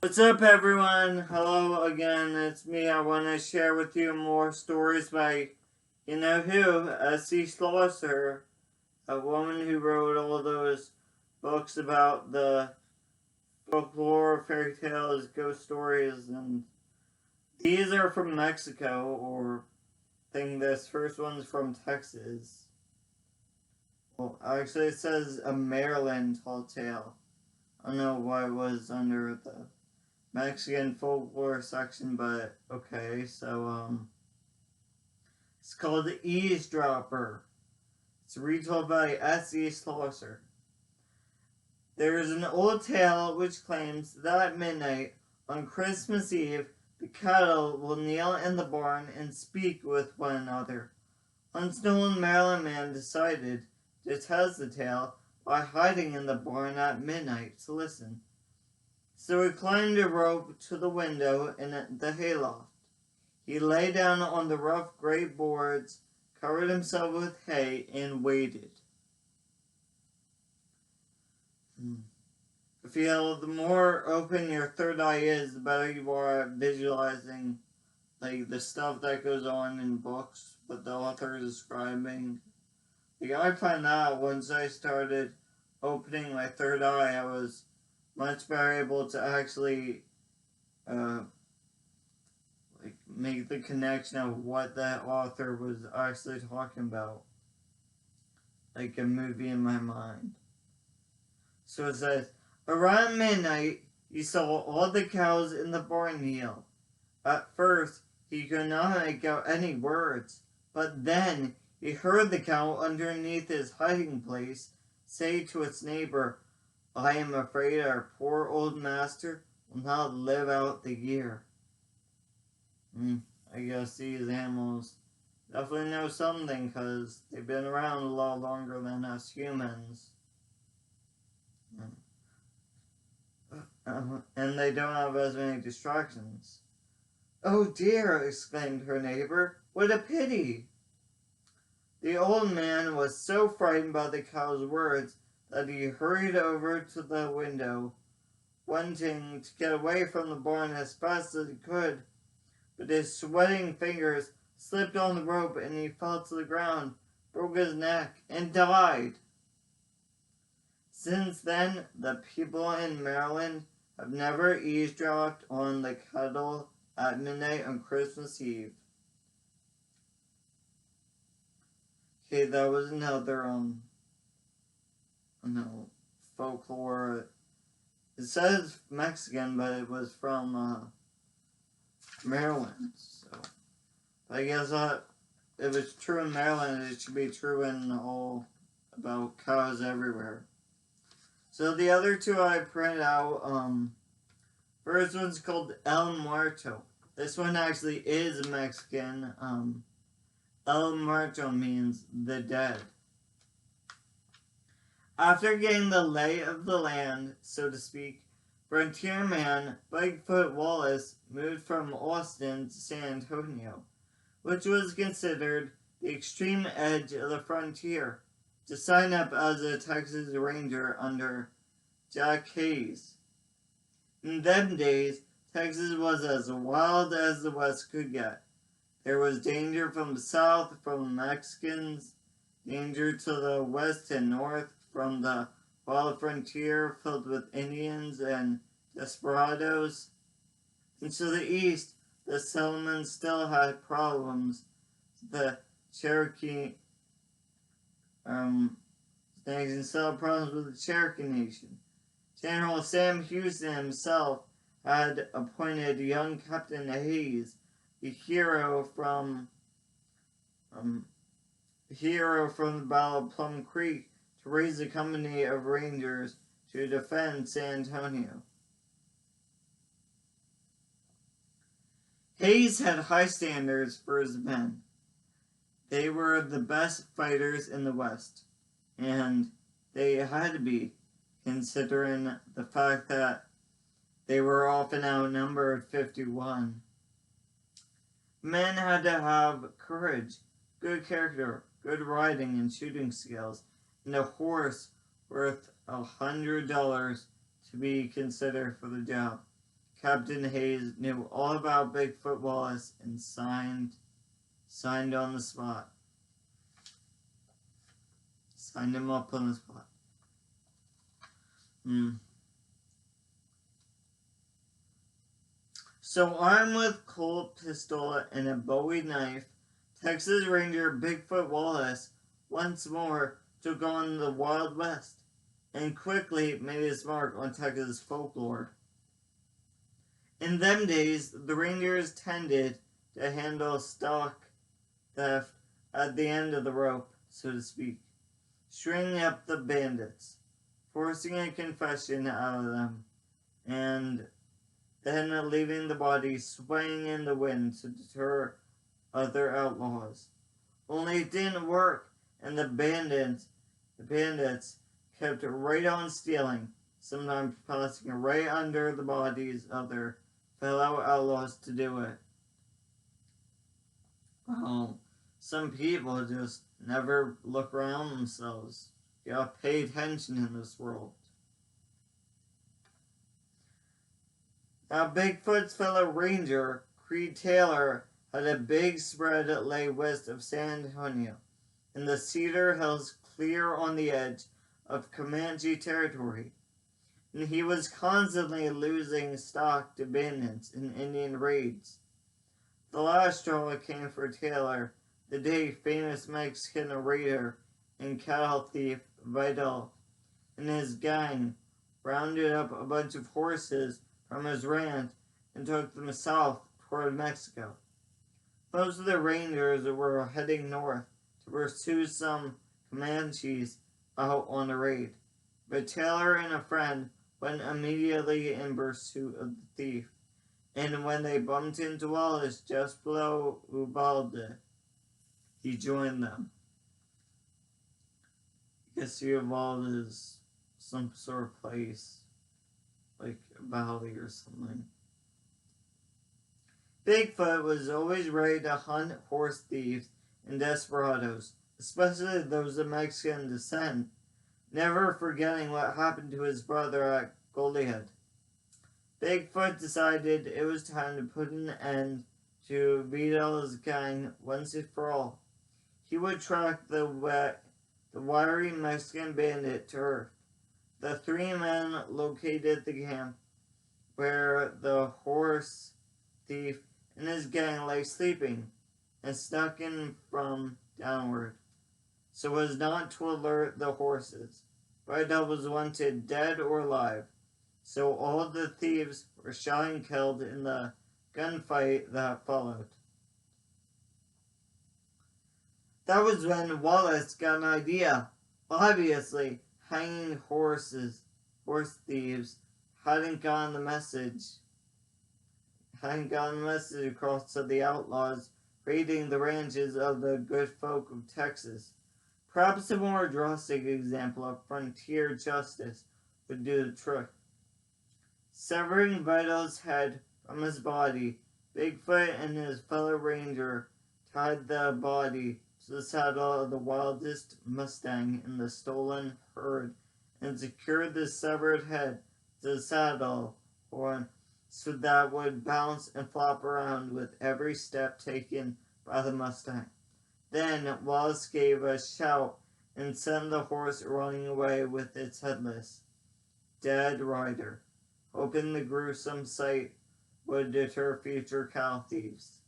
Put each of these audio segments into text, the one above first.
What's up, everyone? Hello again, it's me. I want to share with you more stories by, you know who, S.C. Schlosser, a woman who wrote all those books about the folklore, fairy tales, ghost stories, and these are from Mexico, or I think this first one's from Texas. Well, actually, it says a Maryland tall tale. I don't know why it was under the Mexican folklore section, but okay, so it's called The Eavesdropper. It's retold by S.E. Schlosser. There is an old tale which claims that at midnight on Christmas Eve, the cattle will kneel in the barn and speak with one another. One stolen Maryland man decided to test the tale by hiding in the barn at midnight to listen. So he climbed a rope to the window in the hayloft. He lay down on the rough gray boards, covered himself with hay, and waited. I feel the more open your third eye is, the better you are at visualizing like the stuff that goes on in books, what the author is describing. Like I find out once I started opening my third eye, I was much better able to actually like make the connection of what that author was actually talking about, like a movie in my mind. So it says, around midnight, he saw all the cows in the barn kneel. At first, he could not make out any words, but then he heard the cow underneath his hiding place say to its neighbor, I am afraid our poor old master will not live out the year. I guess these animals definitely know something because they've been around a lot longer than us humans. And they don't have as many distractions. Oh dear, exclaimed her neighbor. What a pity! The old man was so frightened by the cow's words that he hurried over to the window, wanting to get away from the barn as fast as he could. But his sweating fingers slipped on the rope and he fell to the ground, broke his neck, and died. Since then, the people in Maryland have never eavesdropped on the cattle at midnight on Christmas Eve. Okay, that was another folklore. It says Mexican, but it was from Maryland. So I guess if it's true in Maryland, it should be true in all about cows everywhere. So the other two I printed out, first one's called El Muerto. This one actually is Mexican. El Muerto means the dead. After getting the lay of the land, so to speak, frontierman Bigfoot Wallace moved from Austin to San Antonio, which was considered the extreme edge of the frontier, to sign up as a Texas Ranger under Jack Hayes. In them days, Texas was as wild as the West could get. There was danger from the south from the Mexicans, danger to the west and north from the wild frontier filled with Indians and desperados, and to the east, the settlements still had problems. The Cherokee nation still had problems with the Cherokee Nation. General Sam Houston himself had appointed young Captain Hayes, a hero from the Battle of Plum Creek, to raise a company of Rangers to defend San Antonio. Hayes had high standards for his men. They were the best fighters in the West, and they had to be, considering the fact that they were often outnumbered 50-1. Men had to have courage, good character, good riding and shooting skills, and a horse worth $100 to be considered for the job. Captain Hayes knew all about Bigfoot Wallace and signed on the spot. Signed him up on the spot. So armed with Colt pistol and a Bowie knife, Texas Ranger Bigfoot Wallace once more took on the Wild West and quickly made his mark on Texas folklore. In them days, the Rangers tended to handle stock theft at the end of the rope, so to speak, stringing up the bandits, forcing a confession out of them, and then leaving the body swaying in the wind to deter other outlaws. Only it didn't work, and the bandits kept right on stealing, sometimes passing right under the bodies of their fellow outlaws to do it. Well, some people just never look around themselves. You gotta pay attention in this world. Now, Bigfoot's fellow ranger, Creed Taylor, had a big spread that lay west of San Antonio, in the Cedar Hills clear on the edge of Comanche territory, and he was constantly losing stock to bandits in Indian raids. The last straw came for Taylor the day famous Mexican raider and cattle thief Vidal and his gang rounded up a bunch of horses from his ranch and took them south toward Mexico. Most of the Rangers were heading north to pursue some Comanches out on a raid, but Taylor and a friend went immediately in pursuit of the thief, and when they bumped into Wallace just below Ubalde, he joined them. I guess Ubalde is some sort of place, like a valley or something. Bigfoot was always ready to hunt horse thieves and desperados, especially those of Mexican descent, never forgetting what happened to his brother at Goliad. Bigfoot decided it was time to put an end to Vidal's gang once and for all. He would track the wiry Mexican bandit to earth. The three men located the camp where the horse thief and his gang lay sleeping and snuck in from downward, so as not to alert the horses. Vidal was wanted dead or alive, so all the thieves were shot and killed in the gunfight that followed. That was when Wallace got an idea. Obviously, hanging horse thieves, hadn't gotten the message across to the outlaws raiding the ranches of the good folk of Texas. Perhaps a more drastic example of frontier justice would do the trick. Severing Vidal's head from his body, Bigfoot and his fellow ranger tied the body to the saddle of the wildest Mustang in the stolen herd and secured the severed head to the saddle horn so that it would bounce and flop around with every step taken by the Mustang. Then Wallace gave a shout and sent the horse running away with its headless, dead rider, hoping the gruesome sight would deter future cow thieves.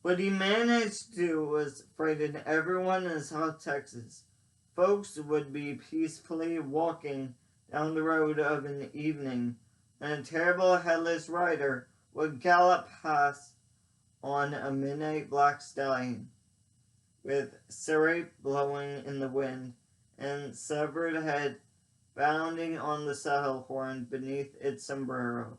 What he managed to do was frighten everyone in South Texas. Folks would be peacefully walking down the road of an evening, and a terrible headless rider would gallop past on a midnight black stallion, with serape blowing in the wind, and severed head bounding on the saddle horn beneath its sombrero.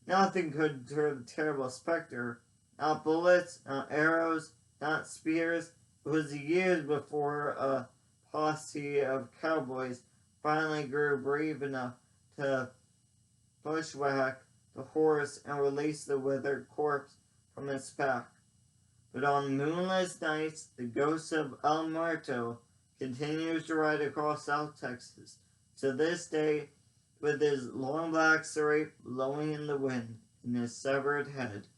Nothing could deter the terrible specter, not bullets, not arrows, not spears. It was years before a posse of cowboys finally grew brave enough to bushwhack the horse and release the withered corpse from its pack. But on moonless nights, the ghost of El Muerto continues to ride across South Texas. To this day, with his long black stripe blowing in the wind and his severed head.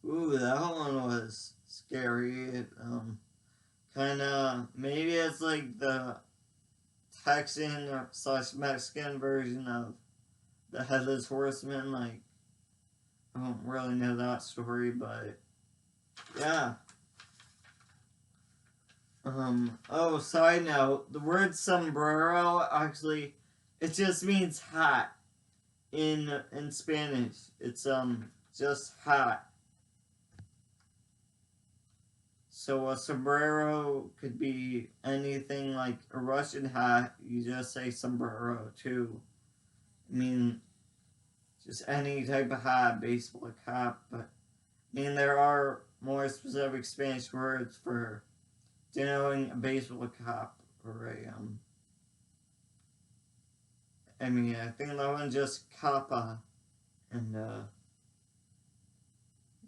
Ooh, that one was scary. It, maybe it's like the Texan / Mexican version of the Headless Horseman. Like, I don't really know that story, but yeah. Oh, side note, the word sombrero actually, it just means hat in Spanish. It's, just hat. So a sombrero could be anything like a Russian hat. You just say sombrero too. I mean, just any type of hat, baseball cap. But I mean, there are more specific Spanish words for denoting a baseball cap or a I mean, I think that one's just capa, and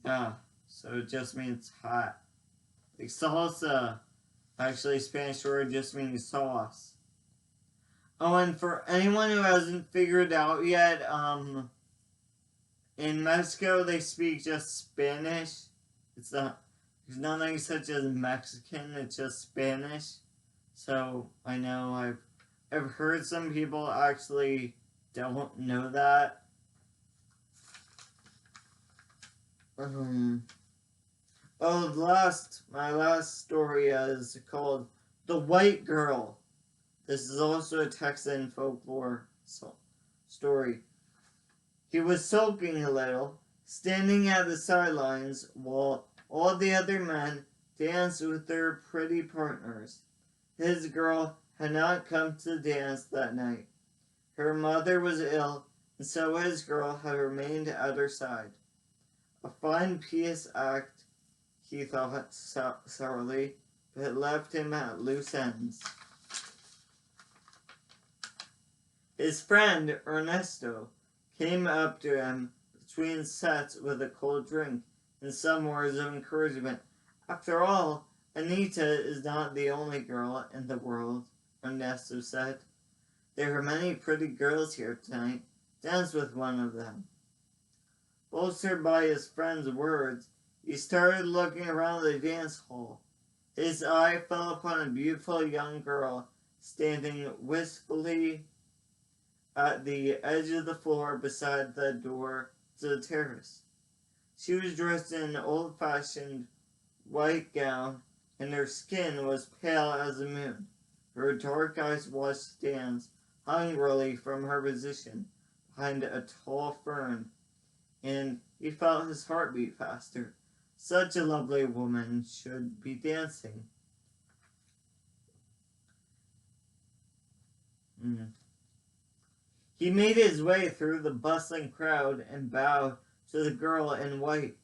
yeah. So it just means hat. Like salsa, actually, Spanish word just means sauce. Oh, and for anyone who hasn't figured out yet, in Mexico they speak just Spanish. There's nothing such as Mexican. It's just Spanish. So I know I've heard some people actually don't know that. My last story is called The White Girl. This is also a Texan folklore story. He was sulking a little, standing at the sidelines while all the other men danced with their pretty partners. His girl had not come to the dance that night. Her mother was ill, and so his girl had remained at her side. A fine pious act, he thought sourly, but it left him at loose ends. His friend, Ernesto, came up to him between sets with a cold drink and some words of encouragement. After all, Anita is not the only girl in the world, Ernesto said. There are many pretty girls here tonight. Dance with one of them. Bolstered by his friend's words, he started looking around the dance hall. His eye fell upon a beautiful young girl standing wistfully at the edge of the floor beside the door to the terrace. She was dressed in an old-fashioned white gown, and her skin was pale as the moon. Her dark eyes watched the dance hungrily from her position behind a tall fern, and he felt his heart beat faster. Such a lovely woman should be dancing. He made his way through the bustling crowd and bowed to the girl in white.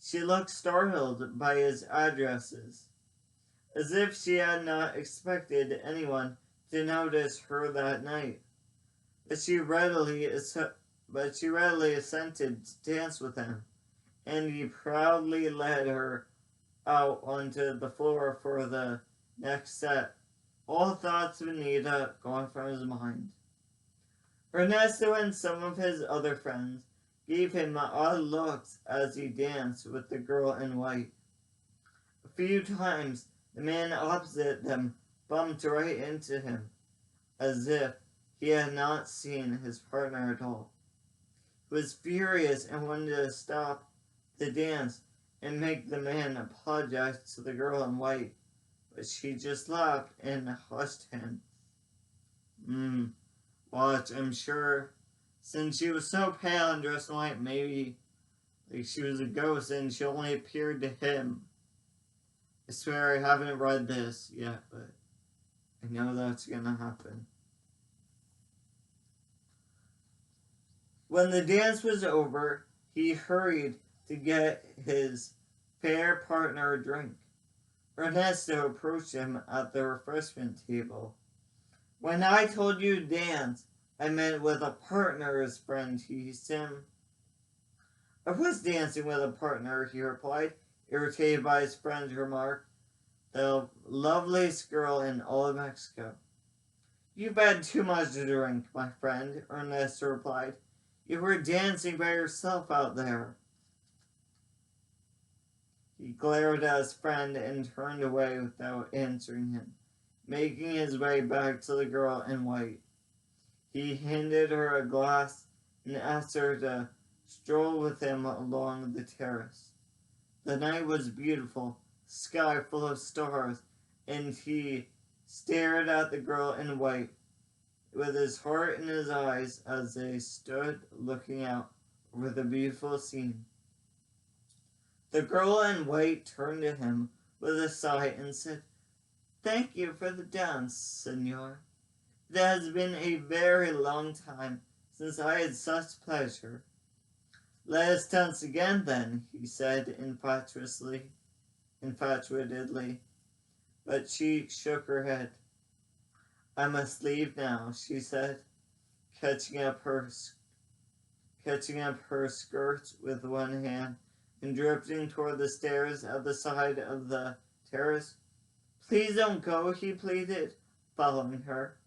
She looked startled by his addresses, as if she had not expected anyone to notice her that night. But she readily assented to dance with him, and he proudly led her out onto the floor for the next set, all thoughts of Anita gone from his mind. Ernesto and some of his other friends gave him odd looks as he danced with the girl in white. A few times, the man opposite them bumped right into him, as if he had not seen his partner at all. He was furious and wanted to stop the dance and make the man apologize to the girl in white, but she just laughed and hushed him. Watch, I'm sure, since she was so pale and dressed in white, maybe like she was a ghost and she only appeared to him. I swear I haven't read this yet, but I know that's gonna happen. When the dance was over, he hurried to get his fair partner a drink. Ernesto approached him at the refreshment table. When I told you to dance, I meant with a partner, his friend teased him. I was dancing with a partner, he replied, irritated by his friend's remark. The loveliest girl in all of Mexico. You've had too much to drink, my friend, Ernesto replied. You were dancing by yourself out there. He glared at his friend and turned away without answering him, making his way back to the girl in white. He handed her a glass and asked her to stroll with him along the terrace. The night was beautiful, sky full of stars, and he stared at the girl in white with his heart in his eyes as they stood looking out over the beautiful scene. The girl in white turned to him with a sigh and said, "Thank you for the dance, senor. It has been a very long time since I had such pleasure." "Let us dance again, then," he said infatuatedly. But she shook her head. "I must leave now," she said, catching up her skirt with one hand and drifting toward the stairs at the side of the terrace. "Please don't go," he pleaded, following her.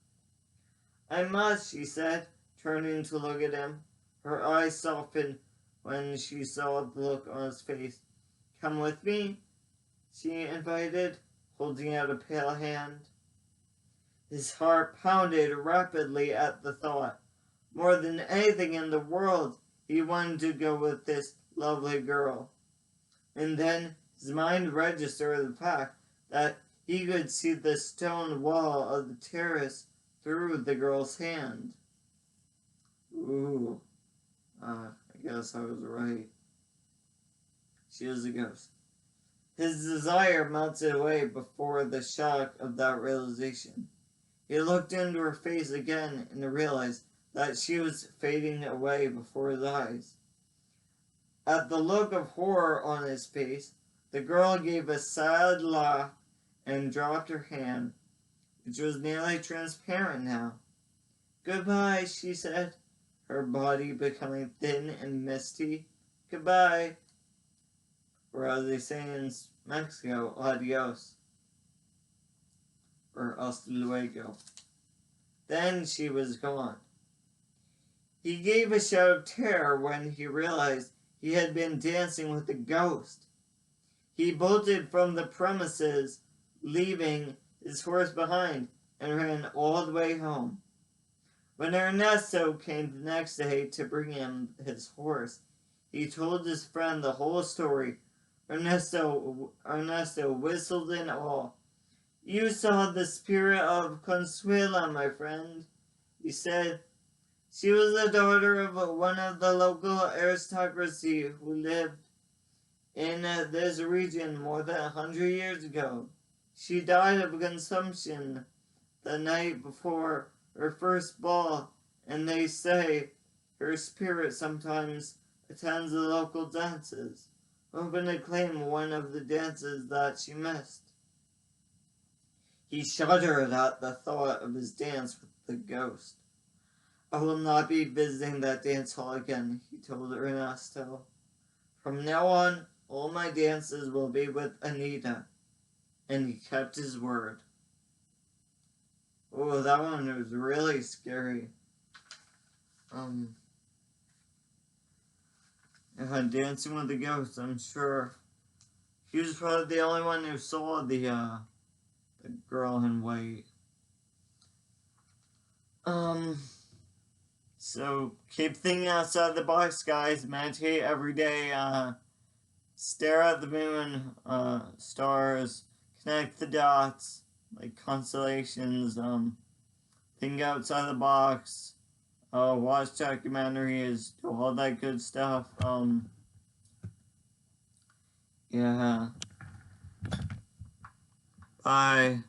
"I must," she said, turning to look at him. Her eyes softened when she saw the look on his face. "Come with me," she invited, holding out a pale hand. His heart pounded rapidly at the thought. More than anything in the world, he wanted to go with this lovely girl. And then his mind registered the fact that he could see the stone wall of the terrace through the girl's hand. Ooh, I guess I was right. She is a ghost. His desire melted away before the shock of that realization. He looked into her face again and realized that she was fading away before his eyes. At the look of horror on his face, the girl gave a sad laugh and dropped her hand, which was nearly transparent now. "Goodbye," she said, her body becoming thin and misty. "Goodbye." Or as they say in Mexico, adios. Or hasta luego. Then she was gone. He gave a shout of terror when he realized he had been dancing with a ghost. He bolted from the premises, leaving his horse behind, and ran all the way home. When Ernesto came the next day to bring him his horse, he told his friend the whole story. Ernesto whistled in awe. "You saw the spirit of Consuela, my friend," he said. "She was the daughter of one of the local aristocracy who lived in this region more than 100 years ago. She died of consumption the night before her first ball, and they say her spirit sometimes attends the local dances, hoping to claim one of the dances that she missed." He shuddered at the thought of his dance with the ghost. "I will not be visiting that dance hall again," he told Ernesto. "From now on, all my dances will be with Anita." And he kept his word. Oh, that one was really scary. Dancing with the ghost, I'm sure. He was probably the only one who saw the girl in white. So keep thinking outside the box, guys. Meditate every day. Stare at the moon, stars, connect the dots, like constellations. Think outside the box. Watch documentaries. Do all that good stuff. Yeah. Bye.